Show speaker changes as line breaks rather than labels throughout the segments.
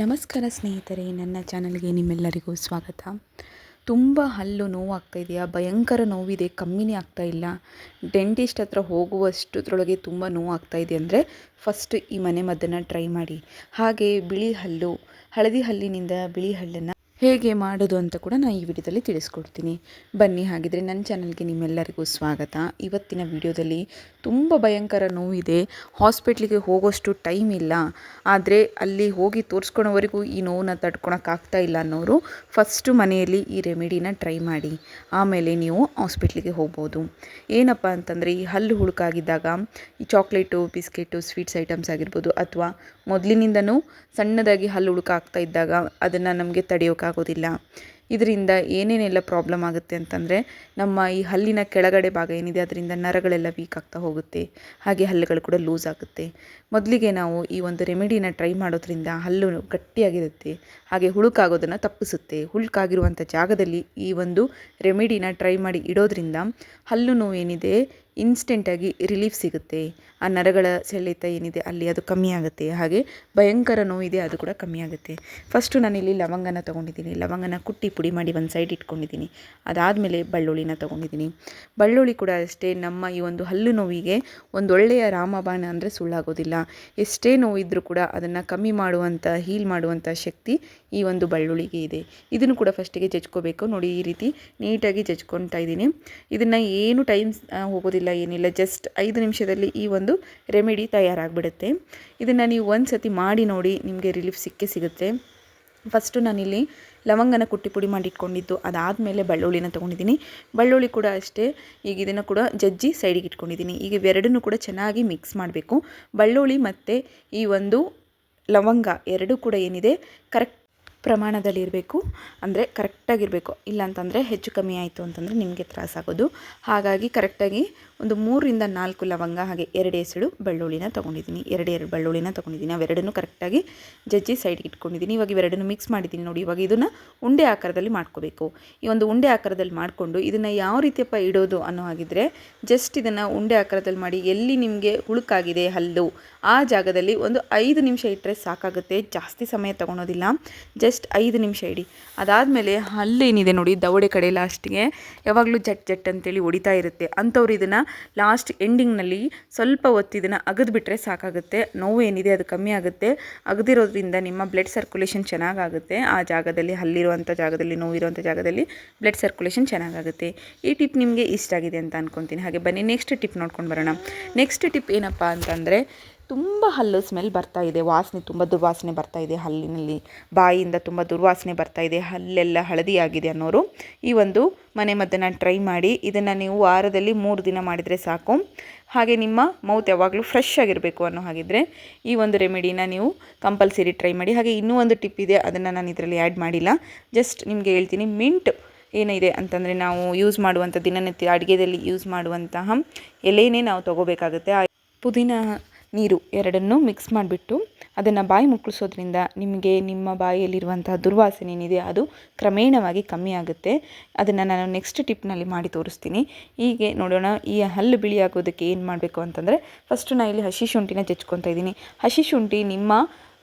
ನಮಸ್ಕಾರ ಸ್ನೇಹಿತರೆ, ನನ್ನ ಚಾನಲ್ಗೆ ನಿಮ್ಮೆಲ್ಲರಿಗೂ ಸ್ವಾಗತ. ತುಂಬ ಹಲ್ಲು ನೋವಾಗ್ತಾ ಇದೆಯಾ? ಭಯಂಕರ ನೋವಿದೆ, ಕಮ್ಮಿನೇ ಆಗ್ತಾ ಇಲ್ಲ. ಡೆಂಟಿಸ್ಟ್ ಹತ್ರ ಹೋಗುವಷ್ಟರೊಳಗೆ ತುಂಬ ನೋವಾಗ್ತಾ ಇದೆ ಅಂದರೆ ಫಸ್ಟ್ ಈ ಮನೆಮದ್ದನ್ನು ಟ್ರೈ ಮಾಡಿ. ಹಾಗೆ ಬಿಳಿ ಹಲ್ಲು, ಹಳದಿ ಹಲ್ಲಿನಿಂದ ಬಿಳಿ ಹಲ್ಲನ್ನು ಹೇಗೆ ಮಾಡೋದು ಅಂತ ಕೂಡ ನಾನು ಈ ವಿಡಿಯೋದಲ್ಲಿ ತಿಳಿಸ್ಕೊಡ್ತೀನಿ. ಬನ್ನಿ, ಹಾಗಿದ್ರೆ ನನ್ನ ಚಾನಲ್ಗೆ ನಿಮ್ಮೆಲ್ಲರಿಗೂ ಸ್ವಾಗತ. ಇವತ್ತಿನ ವಿಡಿಯೋದಲ್ಲಿ ತುಂಬ ಭಯಂಕರ ನೋವಿದೆ, ಹಾಸ್ಪಿಟ್ಲಿಗೆ ಹೋಗೋಷ್ಟು ಟೈಮ್ ಇಲ್ಲ, ಆದರೆ ಅಲ್ಲಿ ಹೋಗಿ ತೋರಿಸ್ಕೊಳೋವರೆಗೂ ಈ ನೋವನ್ನ ತಡ್ಕೊಳಕ್ಕಾಗ್ತಾ ಇಲ್ಲ ಅನ್ನೋರು ಫಸ್ಟು ಮನೆಯಲ್ಲಿ ಈ ರೆಮಿಡಿನ ಟ್ರೈ ಮಾಡಿ, ಆಮೇಲೆ ನೀವು ಹಾಸ್ಪಿಟ್ಲಿಗೆ ಹೋಗ್ಬೋದು. ಏನಪ್ಪ ಅಂತಂದರೆ, ಈ ಹಲ್ಲು ಹುಳುಕಾಗಿದ್ದಾಗ ಈ ಚಾಕ್ಲೇಟು, ಬಿಸ್ಕೆಟು, ಸ್ವೀಟ್ಸ್ ಐಟಮ್ಸ್ ಆಗಿರ್ಬೋದು, ಅಥವಾ ಮೊದಲಿನಿಂದನೂ ಸಣ್ಣದಾಗಿ ಹಲ್ಲು ಹುಳುಕಾಗ್ತಾ ಇದ್ದಾಗ ಅದನ್ನು ನಮಗೆ ತಡೆಯೋಕ್ಕಾಗೋದಿಲ್ಲ. ಇದರಿಂದ ಏನೇನೆಲ್ಲ ಪ್ರಾಬ್ಲಮ್ ಆಗುತ್ತೆ ಅಂತಂದರೆ, ನಮ್ಮ ಈ ಹಲ್ಲಿನ ಕೆಳಗಡೆ ಭಾಗ ಏನಿದೆ ಅದರಿಂದ ನರಗಳೆಲ್ಲ ವೀಕ್ ಆಗ್ತಾ ಹೋಗುತ್ತೆ, ಹಾಗೆ ಹಲ್ಲುಗಳು ಕೂಡ ಲೂಸ್ ಆಗುತ್ತೆ. ಮೊದಲಿಗೆ ನಾವು ಈ ಒಂದು ರೆಮಿಡಿನ ಟ್ರೈ ಮಾಡೋದ್ರಿಂದ ಹಲ್ಲು ಗಟ್ಟಿಯಾಗಿರುತ್ತೆ, ಹಾಗೆ ಹುಳುಕಾಗೋದನ್ನು ತಪ್ಪಿಸುತ್ತೆ. ಹುಳುಕಾಗಿರುವಂಥ ಜಾಗದಲ್ಲಿ ಈ ಒಂದು ರೆಮಿಡಿನ ಟ್ರೈ ಮಾಡಿ ಇಡೋದ್ರಿಂದ ಹಲ್ಲು ನೋವೇನಿದೆ ಇನ್ಸ್ಟೆಂಟಾಗಿ ರಿಲೀಫ್ ಸಿಗುತ್ತೆ. ಆ ನರಗಳ ಸೆಳೆತ ಏನಿದೆ ಅಲ್ಲಿ ಅದು ಕಮ್ಮಿ ಆಗುತ್ತೆ, ಹಾಗೆ ಭಯಂಕರ ನೋವಿದೆ ಅದು ಕೂಡ ಕಮ್ಮಿ ಆಗುತ್ತೆ. ಫಸ್ಟು ನಾನಿಲ್ಲಿ ಲವಂಗನ ತೊಗೊಂಡಿದ್ದೀನಿ. ಲವಂಗನ ಕುಟ್ಟಿ ಪುಡಿ ಮಾಡಿ ಒಂದು ಸೈಡ್ ಇಟ್ಕೊಂಡಿದ್ದೀನಿ. ಅದಾದಮೇಲೆ ಬೆಳ್ಳುಳ್ಳಿನ ತೊಗೊಂಡಿದ್ದೀನಿ. ಬೆಳ್ಳುಳ್ಳಿ ಕೂಡ ಅಷ್ಟೇ ನಮ್ಮ ಈ ಒಂದು ಹಲ್ಲು ನೋವಿಗೆ ಒಂದೊಳ್ಳೆಯ ರಾಮಬಾಣ ಅಂದರೆ ಸುಳ್ಳಾಗೋದಿಲ್ಲ. ಎಷ್ಟೇ ನೋವಿದ್ರೂ ಕೂಡ ಅದನ್ನು ಕಮ್ಮಿ ಮಾಡುವಂಥ, ಹೀಲ್ ಮಾಡುವಂಥ ಶಕ್ತಿ ಈ ಒಂದು ಬೆಳ್ಳುಳ್ಳಿಗೆ ಇದೆ. ಇದನ್ನು ಕೂಡ ಫಸ್ಟಿಗೆ ಜಜ್ಕೋಬೇಕು. ನೋಡಿ, ಈ ರೀತಿ ನೀಟಾಗಿ ಜಜ್ಕೊತಾ ಇದ್ದೀನಿ. ಇದನ್ನು ಏನು ಟೈಮ್ ಹೋಗೋದಿಲ್ಲ, ಏನಿಲ್ಲ, ಜಸ್ಟ್ 5 ನಿಮಿಷದಲ್ಲಿ ಈ ಒಂದು ರೆಮಿಡಿ ತಯಾರಾಗಿಬಿಡುತ್ತೆ. ಇದನ್ನು ನೀವು ಒಂದು ಸತಿ ಮಾಡಿ ನೋಡಿ, ನಿಮಗೆ ರಿಲೀಫ್ ಸಿಕ್ಕೇ ಸಿಗುತ್ತೆ. ಫಸ್ಟು ನಾನಿಲ್ಲಿ ಲವಂಗನ ಕುಟ್ಟಿ ಪುಡಿ ಮಾಡಿ ಇಟ್ಕೊಂಡಿದ್ದು, ಅದಾದಮೇಲೆ ಬೆಳ್ಳುಳ್ಳಿನ ತೊಗೊಂಡಿದ್ದೀನಿ. ಬೆಳ್ಳುಳ್ಳಿ ಕೂಡ ಅಷ್ಟೇ, ಈಗ ಇದನ್ನು ಕೂಡ ಜಜ್ಜಿ ಸೈಡಿಗೆ ಇಟ್ಕೊಂಡಿದ್ದೀನಿ. ಈಗ ಇವೆರಡನ್ನೂ ಕೂಡ ಚೆನ್ನಾಗಿ ಮಿಕ್ಸ್ ಮಾಡಬೇಕು. ಬೆಳ್ಳುಳ್ಳಿ ಮತ್ತು ಈ ಒಂದು ಲವಂಗ ಎರಡೂ ಕೂಡ ಏನಿದೆ ಕರೆಕ್ಟ್ ಪ್ರಮಾಣದಲ್ಲಿ ಇರಬೇಕು, ಅಂದರೆ ಕರೆಕ್ಟಾಗಿರಬೇಕು. ಇಲ್ಲಾಂತಂದರೆ ಹೆಚ್ಚು ಕಮ್ಮಿ ಆಯಿತು ಅಂತಂದರೆ ನಿಮಗೆ ತ್ರಾಸಾಗೋದು. ಹಾಗಾಗಿ ಕರೆಕ್ಟಾಗಿ ಒಂದು 3ರಿಂದ 4 ಲವಂಗ, ಹಾಗೆ 2 ಎಸಳು ಬೆಳ್ಳುಳ್ಳಿನ ತೊಗೊಂಡಿದ್ದೀನಿ. 2 ಬೆಳ್ಳುಳ್ಳಿನ ತೊಗೊಂಡಿದ್ದೀನಿ. ಅವೆರಡನ್ನೂ ಕರೆಕ್ಟಾಗಿ ಜಜ್ಜಿ ಸೈಡ್ಗೆ ಇಟ್ಕೊಂಡಿದ್ದೀನಿ. ಇವಾಗ ಇವೆರಡನ್ನೂ ಮಿಕ್ಸ್ ಮಾಡಿದ್ದೀನಿ. ನೋಡಿ, ಇವಾಗ ಇದನ್ನು ಉಂಡೆ ಆಕಾರದಲ್ಲಿ ಮಾಡ್ಕೋಬೇಕು. ಈ ಒಂದು ಉಂಡೆ ಆಕಾರದಲ್ಲಿ ಮಾಡಿಕೊಂಡು ಇದನ್ನು ಯಾವ ರೀತಿಯಪ್ಪ ಇಡೋದು ಅನ್ನೋ ಹಾಗಿದ್ರೆ, ಜಸ್ಟ್ ಇದನ್ನು ಉಂಡೆ ಆಕಾರದಲ್ಲಿ ಮಾಡಿ ಎಲ್ಲಿ ನಿಮಗೆ ಹುಳುಕಾಗಿದೆ ಹಲ್ಲು ಆ ಜಾಗದಲ್ಲಿ ಒಂದು 5 ನಿಮಿಷ ಇಟ್ಟರೆ ಸಾಕಾಗುತ್ತೆ. ಜಾಸ್ತಿ ಸಮಯ ತೊಗೊಳೋದಿಲ್ಲ, ಜಸ್ಟ್ 5 ನಿಮಿಷ ಇಡಿ. ಅದಾದಮೇಲೆ ಹಲ್ಲೇನಿದೆ ನೋಡಿ, ದವಡೆ ಕಡೆ ಲಾಸ್ಟಿಗೆ ಯಾವಾಗಲೂ ಜಟ್ ಜಟ್ ಅಂತೇಳಿ ಹೊಡಿತಾ ಇರುತ್ತೆ. ಅಂಥವ್ರು ಇದನ್ನು ಲಾಸ್ಟ್ ಎಂಡಿಂಗ್ನಲ್ಲಿ ಸ್ವಲ್ಪ ಹೊತ್ತು ಇದನ್ನು ಅಗದ್ಬಿಟ್ರೆ ಸಾಕಾಗುತ್ತೆ. ನೋವು ಏನಿದೆ ಅದು ಕಮ್ಮಿ ಆಗುತ್ತೆ. ಅಗದಿರೋದ್ರಿಂದ ನಿಮ್ಮ ಬ್ಲಡ್ ಸರ್ಕ್ಯುಲೇಷನ್ ಚೆನ್ನಾಗಾಗುತ್ತೆ. ಆ ಜಾಗದಲ್ಲಿ, ಹಲ್ಲಿರುವಂಥ ಜಾಗದಲ್ಲಿ, ನೋವಿರುವಂಥ ಜಾಗದಲ್ಲಿ ಬ್ಲಡ್ ಸರ್ಕ್ಯುಲೇಷನ್ ಚೆನ್ನಾಗಾಗುತ್ತೆ. ಈ ಟಿಪ್ ನಿಮಗೆ ಇಷ್ಟ ಆಗಿದೆ ಅಂತ ಅಂದ್ಕೊತೀನಿ. ಹಾಗೆ ಬನ್ನಿ ನೆಕ್ಸ್ಟ್ ಟಿಪ್ ನೋಡ್ಕೊಂಡು ಬರೋಣ. ನೆಕ್ಸ್ಟ್ ಟಿಪ್ ಏನಪ್ಪ ಅಂತಂದರೆ, ತುಂಬ ಹಲ್ಲು ಸ್ಮೆಲ್ ಬರ್ತಾ ಇದೆ, ವಾಸನೆ, ತುಂಬ ದುರ್ವಾಸನೆ ಬರ್ತಾ ಇದೆ, ಹಲ್ಲಿನಲ್ಲಿ ಬಾಯಿಯಿಂದ ತುಂಬ ದುರ್ವಾಸನೆ ಬರ್ತಾ ಇದೆ, ಹಲ್ಲೆಲ್ಲ ಹಳದಿ ಆಗಿದೆ ಅನ್ನೋರು ಈ ಒಂದು ಮನೆಮದ್ದನ್ನು ಟ್ರೈ ಮಾಡಿ. ಇದನ್ನು ನೀವು ವಾರದಲ್ಲಿ 3 ದಿನ ಮಾಡಿದರೆ ಸಾಕು. ಹಾಗೆ ನಿಮ್ಮ ಮೌತ್ ಯಾವಾಗಲೂ ಫ್ರೆಶ್ ಆಗಿರಬೇಕು ಅನ್ನೋ ಹಾಗಿದ್ರೆ ಈ ಒಂದು ರೆಮಿಡಿನ ನೀವು ಕಂಪಲ್ಸರಿ ಟ್ರೈ ಮಾಡಿ. ಹಾಗೆ ಇನ್ನೂ ಒಂದು ಟಿಪ್ ಇದೆ, ಅದನ್ನು ನಾನು ಇದರಲ್ಲಿ ಆ್ಯಡ್ ಮಾಡಿಲ್ಲ, ಜಸ್ಟ್ ನಿಮಗೆ ಹೇಳ್ತೀನಿ. ಮಿಂಟ್ ಏನಿದೆ ಅಂತಂದರೆ, ನಾವು ಯೂಸ್ ಮಾಡುವಂಥ ದಿನನಿತ್ಯ ಅಡುಗೆಯಲ್ಲಿ ಯೂಸ್ ಮಾಡುವಂತಹ ಎಲೆನೇ ನಾವು ತೊಗೋಬೇಕಾಗುತ್ತೆ. ಆ ಪುದೀನ ನೀರು ಎರಡನ್ನೂ ಮಿಕ್ಸ್ ಮಾಡಿಬಿಟ್ಟು ಅದನ್ನು ಬಾಯಿ ಮುಕ್ಕಳಿಸೋದ್ರಿಂದ ನಿಮಗೆ ನಿಮ್ಮ ಬಾಯಿಯಲ್ಲಿರುವಂತಹ ದುರ್ವಾಸನೆ ಏನಿದೆ ಅದು ಕ್ರಮೇಣವಾಗಿ ಕಮ್ಮಿ ಆಗುತ್ತೆ. ಅದನ್ನು ನಾನು ನೆಕ್ಸ್ಟ್ ಟಿಪ್ನಲ್ಲಿ ಮಾಡಿ ತೋರಿಸ್ತೀನಿ. ಹೀಗೆ ನೋಡೋಣ. ಈ ಹಲ್ಲು ಬಿಳಿ ಆಗೋದಕ್ಕೆ ಏನು ಮಾಡಬೇಕು ಅಂತಂದರೆ, ಫಸ್ಟು ನಾನು ಇಲ್ಲಿ ಹಸಿ ಶುಂಠಿನ ಜಜ್ಕೊತಾ ಇದ್ದೀನಿ. ಹಸಿ ಶುಂಠಿ ನಿಮ್ಮ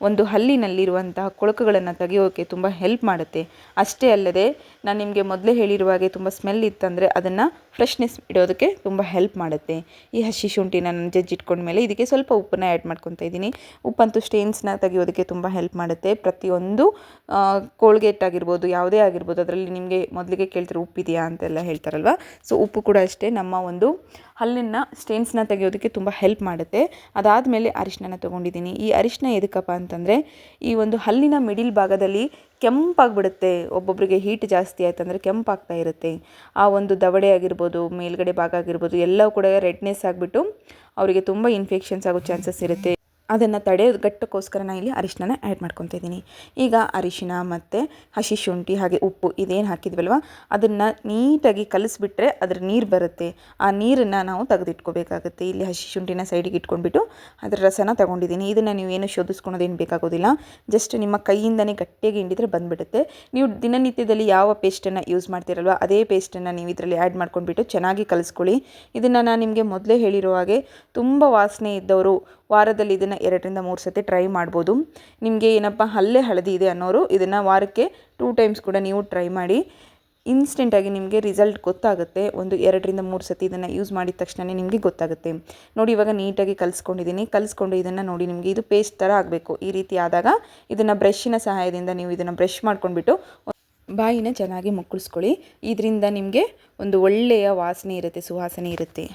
ಒಂದು ಹಲ್ಲಿನಲ್ಲಿರುವಂತಹ ಕೊಳಕುಗಳನ್ನು ತೆಗೆಯೋಕ್ಕೆ ತುಂಬ ಹೆಲ್ಪ್ ಮಾಡುತ್ತೆ. ಅಷ್ಟೇ ಅಲ್ಲದೆ, ನಾನು ನಿಮಗೆ ಮೊದಲೇ ಹೇಳಿರುವ ಹಾಗೆ ತುಂಬ ಸ್ಮೆಲ್ ಇತ್ತಂದರೆ ಅದನ್ನು ಫ್ರೆಶ್ನೆಸ್ ಇಡೋದಕ್ಕೆ ತುಂಬ ಹೆಲ್ಪ್ ಮಾಡುತ್ತೆ. ಈ ಹಸಿ ಶುಂಠಿನ ನಾನು ಜಜ್ಜಿಟ್ಕೊಂಡ್ಮೇಲೆ ಇದಕ್ಕೆ ಸ್ವಲ್ಪ ಉಪ್ಪನ್ನು ಆ್ಯಡ್ ಮಾಡ್ಕೊತಾ ಇದ್ದೀನಿ. ಉಪ್ಪಂತೂ ಸ್ಟೇನ್ಸ್ನ ತೆಗೆಯೋದಕ್ಕೆ ತುಂಬ ಹೆಲ್ಪ್ ಮಾಡುತ್ತೆ. ಪ್ರತಿಯೊಂದು ಕೋಲ್ಗೇಟ್ ಆಗಿರ್ಬೋದು, ಯಾವುದೇ ಆಗಿರ್ಬೋದು, ಅದರಲ್ಲಿ ನಿಮಗೆ ಮೊದಲಿಗೆ ಕೇಳ್ತಾರೆ ಉಪ್ಪಿದೆಯಾ ಅಂತೆಲ್ಲ ಹೇಳ್ತಾರಲ್ವ. ಸೊ ಉಪ್ಪು ಕೂಡ ಅಷ್ಟೇ ನಮ್ಮ ಒಂದು ಹಲ್ಲಿನ ಸ್ಟೇನ್ಸ್ನ ತೆಗೆಯೋದಕ್ಕೆ ತುಂಬ ಹೆಲ್ಪ್ ಮಾಡುತ್ತೆ. ಅದಾದಮೇಲೆ ಅರಿಶಿನ ತೊಗೊಂಡಿದ್ದೀನಿ. ಈ ಅರಿಶಿನ ಎದಕ್ಕಪ್ಪ ಅಂತಂದರೆ, ಈ ಒಂದು ಹಲ್ಲಿನ ಮಿಡಿಲ್ ಭಾಗದಲ್ಲಿ ಕೆಂಪಾಗಿಬಿಡುತ್ತೆ. ಒಬ್ಬೊಬ್ಬರಿಗೆ ಹೀಟ್ ಜಾಸ್ತಿ ಆಯ್ತಂದರೆ ಕೆಂಪಾಗ್ತಾ ಇರುತ್ತೆ. ಆ ಒಂದು ದವಡೆ ಆಗಿರ್ಬೋದು, ಮೇಲ್ಗಡೆ ಭಾಗ ಆಗಿರ್ಬೋದು, ಎಲ್ಲವೂ ಕೂಡ ರೆಡ್ನೆಸ್ ಆಗಿಬಿಟ್ಟು ಅವರಿಗೆ ತುಂಬ ಇನ್ಫೆಕ್ಷನ್ಸ್ ಆಗೋ ಚಾನ್ಸಸ್ ಇರುತ್ತೆ. ಅದನ್ನು ತಡೆಯೋದಕ್ಕೋಸ್ಕರ ನಾನು ಇಲ್ಲಿ ಅರಿಶಿನ ಆ್ಯಡ್ ಮಾಡ್ಕೊತಾ ಇದ್ದೀನಿ. ಈಗ ಅರಿಶಿನ ಮತ್ತು ಹಸಿ ಶುಂಠಿ ಹಾಗೆ ಉಪ್ಪು ಇದೇನು ಹಾಕಿದ್ವಲ್ವ ಅದನ್ನು ನೀಟಾಗಿ ಕಲಿಸ್ಬಿಟ್ರೆ ಅದರ ನೀರು ಬರುತ್ತೆ. ಆ ನೀರನ್ನು ನಾವು ತೆಗೆದಿಟ್ಕೋಬೇಕಾಗುತ್ತೆ. ಇಲ್ಲಿ ಹಸಿ ಶುಂಠಿನ ಸೈಡಿಗೆ ಇಟ್ಕೊಂಡ್ಬಿಟ್ಟು ಅದರ ರಸನ ತೊಗೊಂಡಿದ್ದೀನಿ. ಇದನ್ನು ನೀವು ಏನು ಶೋಧಿಸ್ಕೊಳೋದೇನು ಬೇಕಾಗೋದಿಲ್ಲ, ಜಸ್ಟ್ ನಿಮ್ಮ ಕೈಯಿಂದನೇ ಗಟ್ಟಿಯಾಗಿ ಹಿಂಡಿದ್ರೆ ಬಂದುಬಿಡುತ್ತೆ. ನೀವು ದಿನನಿತ್ಯದಲ್ಲಿ ಯಾವ ಪೇಸ್ಟನ್ನು ಯೂಸ್ ಮಾಡ್ತೀರಲ್ವ ಅದೇ ಪೇಸ್ಟನ್ನು ನೀವು ಇದರಲ್ಲಿ ಆ್ಯಡ್ ಮಾಡ್ಕೊಂಡ್ಬಿಟ್ಟು ಚೆನ್ನಾಗಿ ಕಲಿಸ್ಕೊಳ್ಳಿ. ಇದನ್ನು ನಾನು ನಿಮಗೆ ಮೊದಲೇ ಹೇಳಿರೋ ಹಾಗೆ ತುಂಬ ವಾಸನೆ ಇದ್ದವರು ವಾರದಲ್ಲಿ ಇದನ್ನು 2ರಿಂದ 3 ಸತಿ ಟ್ರೈ ಮಾಡ್ಬೋದು. ನಿಮಗೆ ಏನಪ್ಪ ಹಲ್ಲೇ ಹಳದಿ ಇದೆ ಅನ್ನೋರು ಇದನ್ನು ವಾರಕ್ಕೆ 2 ಟೈಮ್ಸ್ ಕೂಡ ನೀವು ಟ್ರೈ ಮಾಡಿ. ಇನ್ಸ್ಟೆಂಟಾಗಿ ನಿಮಗೆ ರಿಸಲ್ಟ್ ಗೊತ್ತಾಗುತ್ತೆ. ಒಂದು 2ರಿಂದ 3 ಸತಿ ಇದನ್ನು ಯೂಸ್ ಮಾಡಿದ ತಕ್ಷಣವೇ ನಿಮಗೆ ಗೊತ್ತಾಗುತ್ತೆ. ನೋಡಿ ಇವಾಗ ನೀಟಾಗಿ ಕಲಿಸ್ಕೊಂಡು ಇದನ್ನು ನೋಡಿ ನಿಮಗೆ ಇದು ಪೇಸ್ಟ್ ಥರ ಆಗಬೇಕು. ಈ ರೀತಿ ಆದಾಗ ಇದನ್ನು ಬ್ರಷ್ಷಿನ ಸಹಾಯದಿಂದ ನೀವು ಇದನ್ನು ಬ್ರಷ್ ಮಾಡ್ಕೊಂಡ್ಬಿಟ್ಟು ಬಾಯಿನ ಚೆನ್ನಾಗಿ ಮುಕ್ಕಳಿಸ್ಕೊಳ್ಳಿ. ಇದರಿಂದ ನಿಮಗೆ ಒಂದು ಒಳ್ಳೆಯ ವಾಸನೆ ಇರುತ್ತೆ, ಸುವಾಸನೆ ಇರುತ್ತೆ.